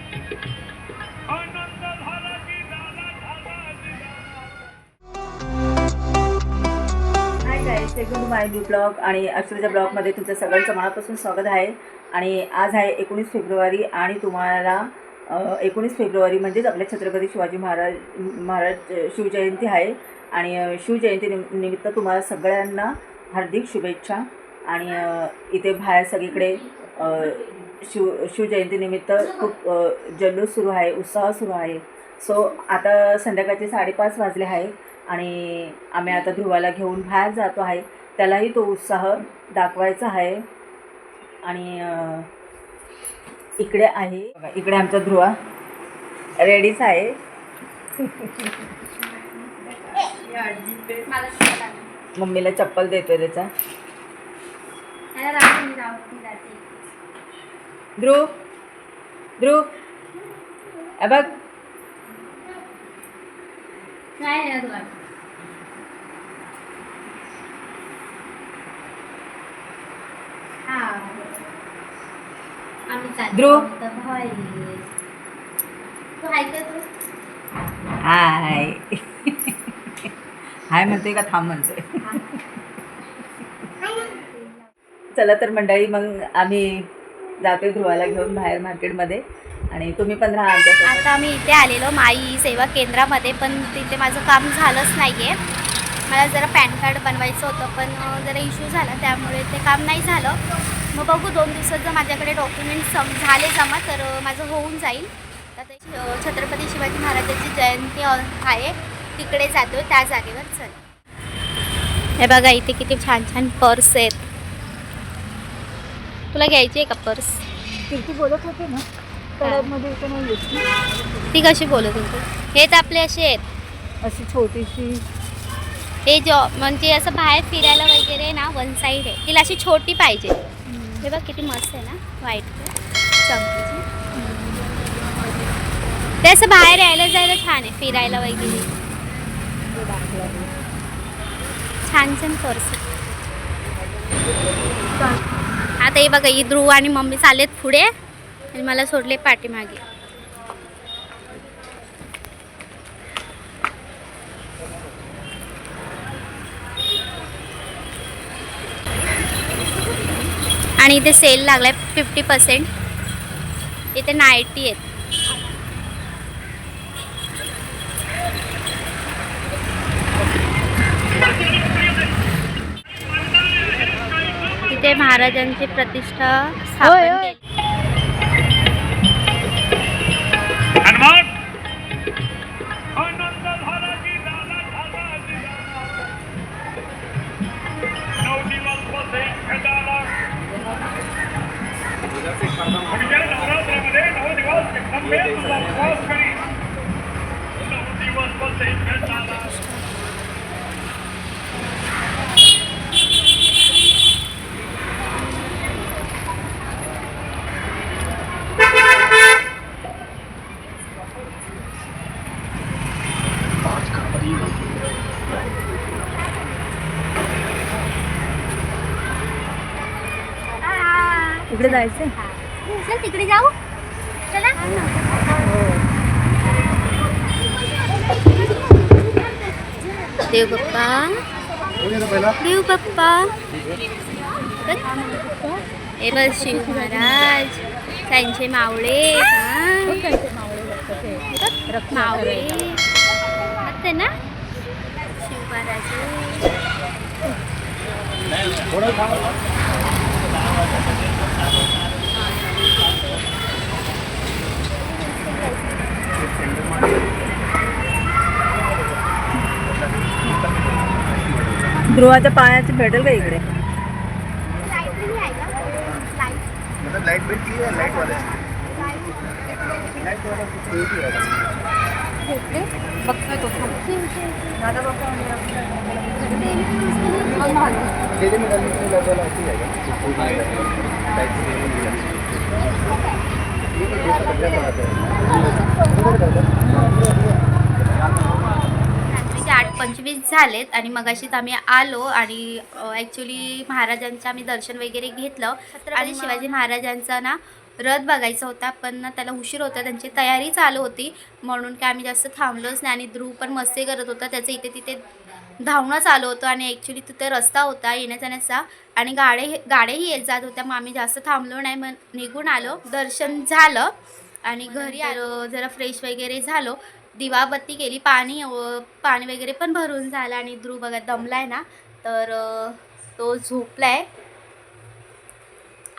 High guys, welcome to my new blog आणि अक्षरच्या ब्लॉगमध्ये तुमचं सगळ्यांचं मनापासून स्वागत आहे. आणि आज आहे 19 फेब्रुवारी आणि तुम्हाला 19 फेब्रुवारी म्हणजेच आपल्या छत्रपती शिवाजी महाराज शिवजयंती आहे. आणि शिवजयंती निमित्त तुम्हाला सगळ्यांना हार्दिक शुभेच्छा. आणि इथे बाहेर सगळीकडे शिवजयंतीनिमित्त खूप जल्लोष सुरू आहे, उत्साह सुरू आहे. सो आता संध्याकाळचे 5:30 वाजले आहे आणि आम्ही आता ध्रुवाला घेऊन बाहेर जातो आहे. त्यालाही तो उत्साह दाखवायचा आहे. आणि इकडे आहे बघा, इकडे आमचा ध्रुवा रेडीच आहे. मम्मीला चप्पल देतोय त्याचा. ध्रुव ध्रुव बघ ध्रुव हाय हाय म्हणतोय का थांब म्हणतोय. चला तर मंडळी, मग आम्ही जातोय ध्रुवाला घेऊन बाहेर मार्केटमध्ये. आणि तुम्ही पण राहा आमच्या. आता आम्ही इथे आलेलो माई सेवा केंद्रामध्ये, पण तिथे माझं काम झालंच नाही आहे. मला जरा पॅन कार्ड बनवायचं होतं, पण जरा इश्यू झाला त्यामुळे ते काम नाही झालं. मग बघू 2 दिवसात जर माझ्याकडे डॉक्युमेंट्स झाले जमा तर माझं होऊन जाईल. आता छत्रपती शिवाजी महाराजांची जयंती आहे, तिकडे जातो त्या जागेवर. चल, हे बघा इथे किती छान छान पर्स आहेत. तुला घ्यायची आहे का पर्स? ती बोलत होते ना कलरमध्ये इथं नाही येत. ती कशी बोलत होती? हेच आपले असे आहेत, अशी छोटीशी. हे म्हणजे असं बाहेर फिरायला वगैरे ना वन साईड आहे. तिला अशी छोटी पाहिजे. हे बघ किती मस्त आहे ना, व्हाईट चमकीची. ते असं बाहेर यायला जायला छान आहे, फिरायला वगैरे छान छान पर्स. आता हे बघा, ही ध्रुव आणि मम्मी चाललेत पुढे आणि मला सोडले पाठीमागे. आणि इथे सेल लागलाय 50%. इथे नाईटी आहेत. इथे महाराजांची प्रतिष्ठा स्थापन केली. इकडे जायचंय. चल तिकडे जाऊ. चला. देव बाप्पा, देव बाप्पा. हे बस शिव महाराज, त्यांचे मावळे. मावळे असते ना शिव महाराज. ध्रुवाच्या पायाची भेटेल का इकडे? लाइट भेटली आहे, लाइट वाले बघतोय तो. रात्रीचे 8:25 झालेत आणि मगाशीच आम्ही आलो आणि ॲक्च्युली महाराजांचं आम्ही दर्शन वगैरे घेतलं. छत्रपती शिवाजी महाराजांचा ना रथ बघायचा होता, पण ना त्याला उशीर होता, त्यांची तयारी चालू होती म्हणून काय आम्ही जास्त थांबलोच नाही. आणि ध्रुव पण मस्ती करत होता, त्याचं इथे तिथे धावणं चालू होतं आणि ॲक्च्युली तिथे रस्ता होता येण्या जाण्याचा आणि गाड्याही येत जात होत्या. मग आम्ही जास्त थांबलो नाही, मग निघून आलो. दर्शन झालं आणि घरी आलो, जरा फ्रेश वगैरे झालो, दिवाबत्ती केली, पाणी वगैरे पण भरून झालं. आणि ध्रुव बघा दमला आहे ना, तर तो झोपला आहे.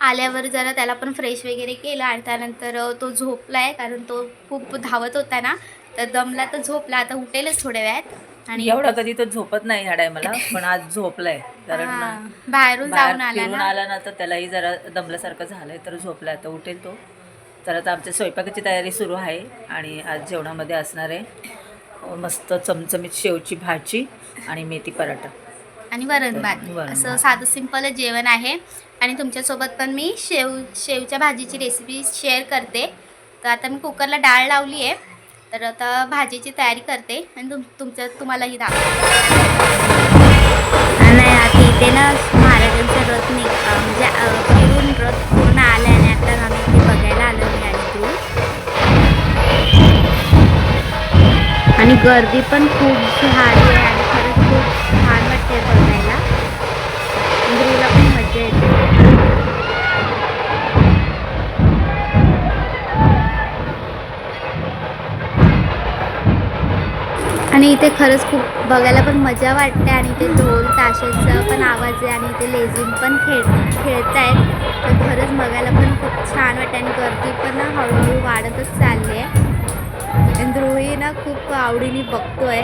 आल्यावर जरा त्याला पण फ्रेश वगैरे केलं आणि त्यानंतर तो झोपला आहे, कारण तो खूप धावत होता ना, तर दमला तर झोपला. आता उठेलच थोड्या वेळात. आणि एवढा कधी तो झोपत नाही ह्या टायमाला, पण आज झोपलाय कारण हां, बाहेरून बाहेर जाऊन आला फिरून ना. आला ना, तर त्यालाही जरा दमल्यासारखं झालंय, तर झोपलाय. आता उठेल तो. तर आता आमच्या स्वयंपाकाची तयारी सुरू आहे आणि आज जेवणामध्ये असणार आहे मस्त चमचमीत शेवची भाजी आणि मेथी पराठा आणि वरण भात, वरण असं भात. साधं सिंपल जेवण आहे. आणि तुमच्यासोबत पण मी शेवच्या भाजीची रेसिपी शेअर करते. तर आता मी कुकरला डाळ लावली आहे, तर आता भाजीची तयारी करते आणि तुम्हालाही दाखवते. आणि आता इथे ना महाराजांचं रथ म्हणजे फिरून रथ पूर्ण आलं आणि आता आम्ही इथे बघायला आलो मी आणि तू. आणि गर्दी पण खूप झाली आहे आणि खरंच खूप छान वाटते बघायला. ध्रुवला पण मजा येते. आणि इथे खरंच खूप बघायला पण मजा वाटते. आणि इथे ढोल ताशाचा पण आवाज आहे आणि इथे लेझिम पण खेळत आहेत, तर खरंच बघायला पण खूप छान वाटते. आणि गर्दी पण ना हळूहळू वाढतच चालली आहे. आणि ध्रुवही ना खूप आवडीने बघतोय.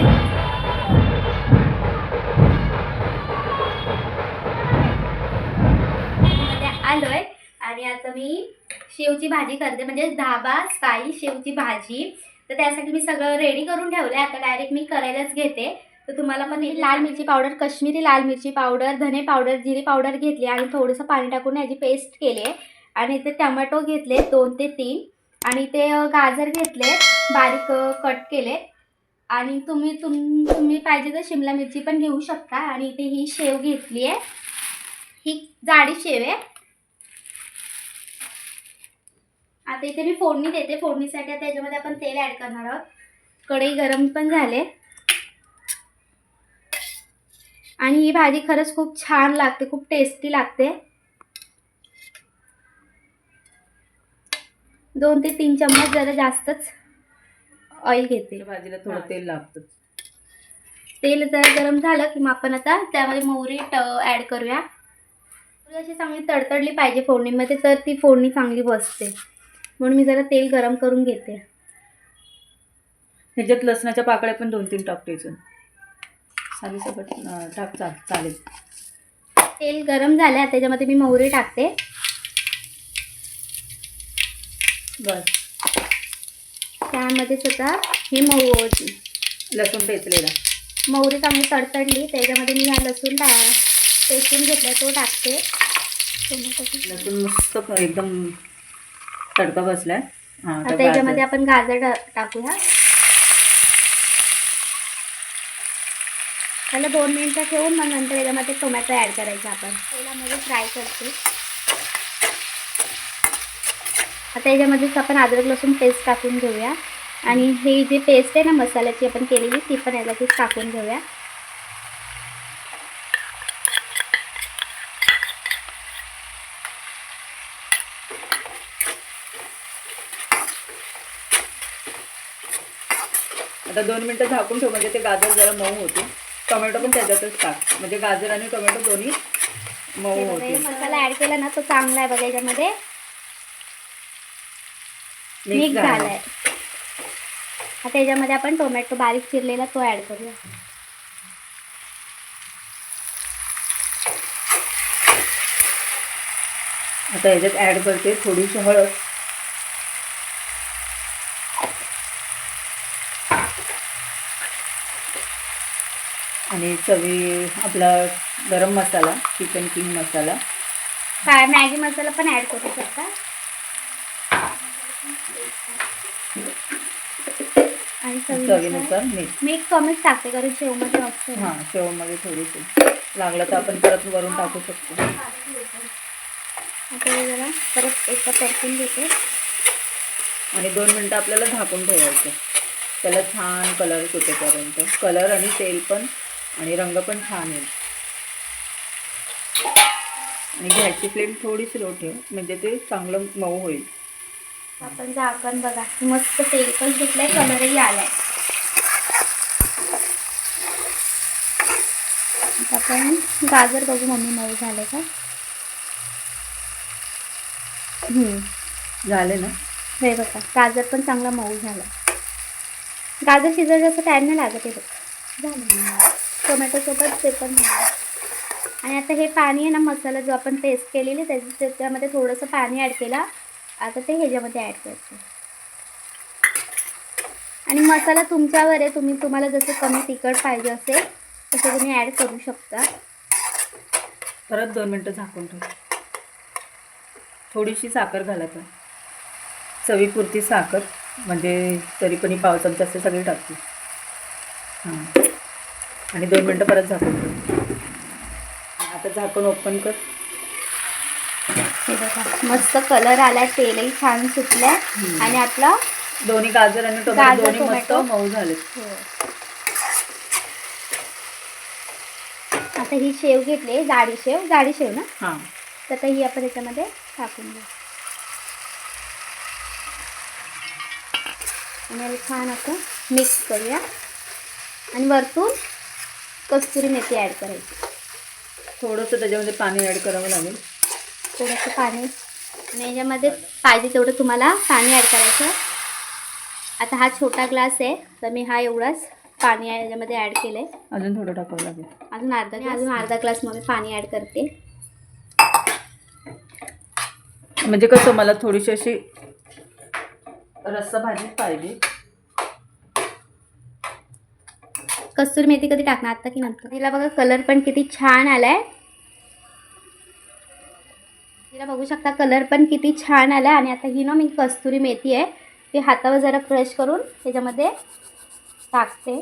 आलोय आणि आता मी शेवची भाजी करते, म्हणजे धाबा स्टाईल शेवची भाजी. तर त्यासाठी मी सगळं रेडी करून ठेवलं आहे, आता डायरेक्ट मी करायलाच घेते. तर तुम्हाला पण लाल मिरची पावडर, कश्मीरी लाल मिरची पावडर, धने पावडर, जिरे पावडर घेतली आणि थोडंसं पाणी टाकून याची पेस्ट केली आहे. आणि इथे टमॅटो घेतले 2 ते 3 आणि ते गाजर घेतले बारीक कट केले. आणि तुम्ही पाहिजे तर शिमला मिरची पण घेऊ शकता. आणि इथे ही शेव घेतली आहे, ही जाडी शेव आहे. आता इथे मी फोडणी देते. फोडणीसाठी आता याच्यामध्ये आपण तेल ॲड करणार आहोत. कढई गरम पण झाले आणि ही भाजी खरंच खूप छान लागते, खूप टेस्टी लागते. 2 ते 3 चम्मच, जरा जास्तच ऑइल घेते. भाजीला थोडं तेल लागतं. तेल जर गरम झालं की मग आपण आता त्यामध्ये मोहरी ॲड करूया. मोहरी अशी चांगली तडतडली पाहिजे फोडणीमध्ये, तर ती फोडणी चांगली बसते, म्हणून मी जरा तेल गरम करून घेते. ह्याच्यात लसणाच्या पाकळ्या पण 2-3 टाकायचं, साधी सकट टाक चालेल. तेल गरम झालं, त्याच्यामध्ये मी मोहरी टाकते. बस त्यामध्येच आता हे लसूण पेचलेला, मोहरी चांगली तडतडली, त्याच्यामध्ये मी हा लसूण पेसून घेतला तो टाकते. लसूण मस्त एकदम तडका बसलाय. आता त्याच्यामध्ये आपण गाजर टाकूया. त्याला 2 मिनिटं ठेवून मग नंतर याच्यामध्ये टोमॅटो ॲड करायचा. आपण तेलामध्ये फ्राय करते. आता याच्यामध्येच आपण अद्रक लसूण पेस्ट टाकून घेऊया. आणि हे जे पेस्ट आहे ना मसाल्याची आपण केलेली, ती पण याच्यातच टाकून घेऊया. आता 2 मिनिटं झाकून ठेव, म्हणजे ते गाजर जरा मऊ होते. टोमॅटो पण त्याच्यातच टाक, म्हणजे गाजर आणि टोमॅटो दोन्ही मऊ होते. मसाला ॲड केला ना तो चांगला आहे बघा, याच्यामध्ये मिक्स झालाय. आता याच्यामध्ये आपण टोमॅटो बारीक चिरलेला तो ॲड करूया. आता याच्यात ॲड करते थोडीशी हळद, आणि चवी आपला गरम मसाला, चिकन किंग मसाला, मॅगी मसाला पण ॲड करू शकता. आणि चवीनुसार मीठ कमीच टाकते, कारण शेवमध्ये असतं. हां, शेवमध्ये थोडीशी लागलं तर आपण परत वरून टाकू शकतो. आता हे जरा परत एकदा परतून घेते. आणि 2 मिनटं आपल्याला झाकून ठेवायचं. त्याला छान कलर सुटेपर्यंत. कलर आणि तेल पण आणि रंग पण छान येईल. आणि गॅसची फ्लेम थोडी स्लो ठेव म्हणजे ते चांगलं मऊ होईल. आपण झाकण बघा मस्त तेल पण सुटलंय, कलरही आलाय. आता आपण गाजर बघू मम्मी मऊ झालं का. झाले ना. हे बघा गाजर पण चांगला मऊ झाला. गाजर शिजायला जास्त टाईम नाही लागत. हे बघा झालं. टोमॅटोसोबत ते पण झालं. आणि आता हे पाणी आहे ना, मसाला जो आपण पेस्ट केलेली त्याच्यामध्ये थोडंसं पाणी ॲड केला. आता ते ह्याच्यामध्ये ॲड करते. आणि मसाला तुमच्यावर आहे, तुम्हाला जसं कमी तिखट पाहिजे असेल तसं तुम्ही ॲड करू शकता. परत 2 मिनटं झाकून ठेव. थोडीशी साखर घालायचं, चवीपुरती साखर, म्हणजे तरी पण पाव चमचा असते सगळी टाकते. हां, आणि 2 मिनटं परत झाकून ठेव. आता झाकण ओपन कर. हे बघा मस्त कलर आलाय, तेलही छान सुटलंय. आणि आपला दोन्ही गाजर आणि टोमॅटो दोन्ही मस्त मऊ झाले. आता ही शेव घेतली, जाडी शेव ना. हां, तर आता ही आपण याच्यामध्ये टाकून घेऊ. आणि याला छान असं मिक्स करूया. आणि वरतून कस्तुरी मेथी ॲड करायची. थोडंसं त्याच्यामध्ये पाणी ॲड करावं लागेल. थोडंसं पाणी आणि याच्यामध्ये पाहिजे तेवढं तुम्हाला पाणी ॲड करायचं. आता हा छोटा ग्लास आहे तर मी हा एवढाच पाणी याच्यामध्ये ॲड केलं आहे. अजून थोडं टाकावं लागेल. अजून अर्धा ग्लास मग मी पाणी ॲड करते. म्हणजे कसं मला थोडीशी अशी रस्सा भाजी पाहिजे. कस्तुरी मेथी कधी टाकणार आता की नंतर. तिला बघा कलर पण किती छान आलाय. तिला बघू शकता कलर पण किती छान आला. आणि आता ही ना मी कस्तुरी मेथी आहे ती हातावर जरा क्रश करून त्याच्यामध्ये टाकते.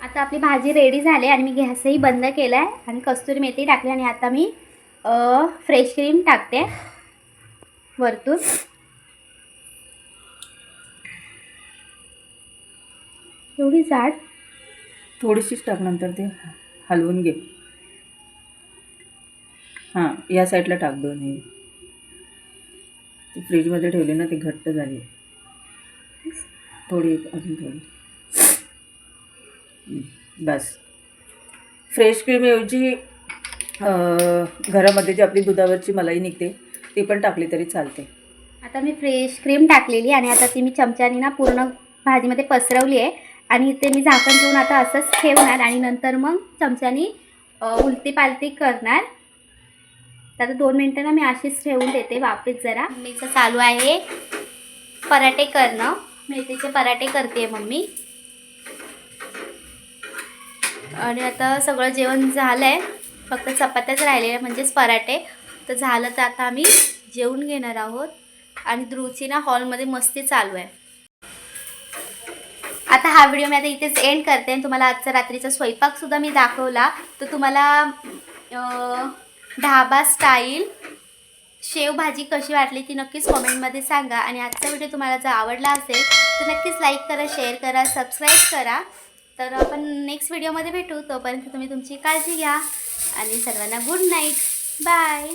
आता आपली भाजी रेडी झाली आणि मी गॅसही बंद केला आहे आणि कस्तुरी मेथी टाकली. आणि आता मी फ्रेश क्रीम टाकते वरतून. एवढी जाड थोडीशीच टाक, नंतर ते हलवून घे. हां, या साईडला टाक दोन्ही. ती फ्रीजमध्ये ठेवली ना, ती घट्ट झाली. थोडी अजून थोडी. बस. फ्रेश क्रीमऐवजी घरामध्ये जी आपली दुधावरची मलाई निघते ती पण टाकली तरी चालते. आता मी फ्रेश क्रीम टाकलेली आणि आता ती मी चमच्यानी ना पूर्ण भाजीमध्ये पसरवली आहे. आणि ते मी झाकण ठेवून आता असंच ठेवणार आणि नंतर मग चमच्यानी उलटी पालटी करणार. तर आता 2 मिनटं ना मी अशीच ठेवून देते वाफेत जरा. मम्मीचं चालू आहे पराठे करणं. मेथीचे पराठे करते मम्मी. आणि आता सगळं जेवण झालं आहे, फक्त चपात्याच राहिलेल्या म्हणजेच पराठे. तर झालं तर आता आम्ही जेवून घेणार आहोत. आणि ध्रुवची ना हॉलमध्ये मस्ती चालू आहे. आता हा व्हिडिओ मी आता इथेच एंड करते. आणि तुम्हाला आजचा रात्रीचा स्वयंपाकसुद्धा मी दाखवला. तर तुम्हाला ढाबा स्टाईल शेवभाजी कशी वाटली ती नक्कीच कॉमेंटमध्ये सांगा. आणि आजचा व्हिडिओ तुम्हाला जर आवडला असेल तर नक्कीच लाईक करा, शेअर करा, सबस्क्राईब करा. तर आपण नेक्स्ट व्हिडिओमध्ये भेटू. तोपर्यंत तुम्ही तुमची काळजी घ्या आणि सर्वांना गुड नाईट. बाय.